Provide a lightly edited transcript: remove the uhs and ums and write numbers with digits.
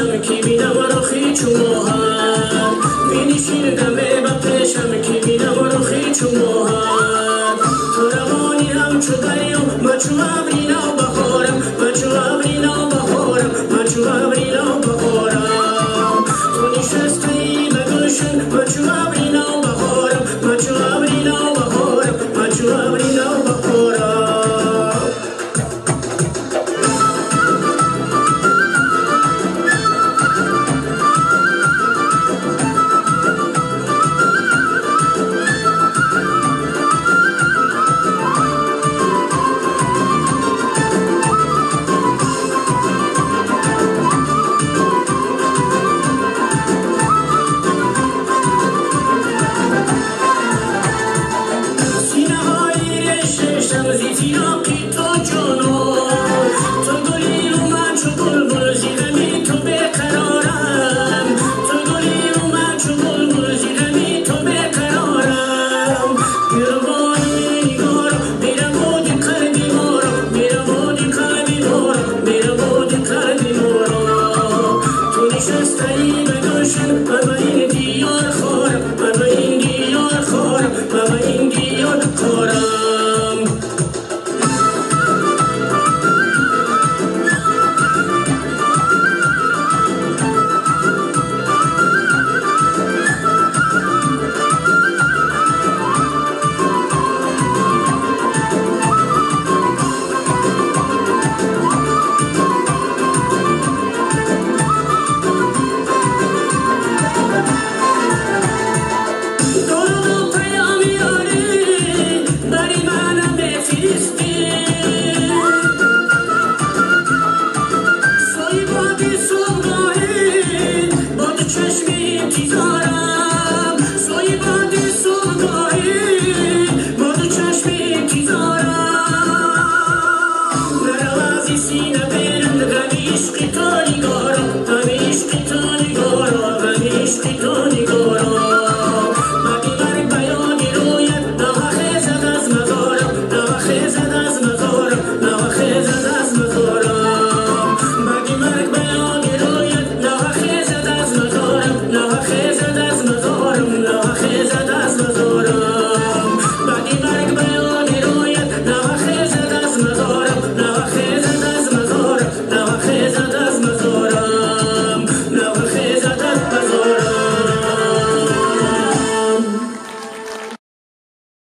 بپرشم کی بینم آرخی چو ماهد بینی شیر دمه بپرشم کی بینم آرخی چو ماهد تو روانی همچو دریا من چو ابرینا بهارم من چو ابرینا بهارم من چو ابرینا بهارم تو نشستی به گلشن من چو ابرینا بهارم من چو ابرینا بهارم من چو ابرینا بهارم زیتیاقی تو جانو تو گلی و من چو بلبل زیرمی تو بقرارم تو گلی و من چو بلبل زیرمی تو بقرارم میروانی نگارم میروانی کردی مارم میروانی کردی مارم میروانی کردی مارم تو نشستی به گلشن من به این دیار خارم من به این دیار خارم من به این دیار خارم As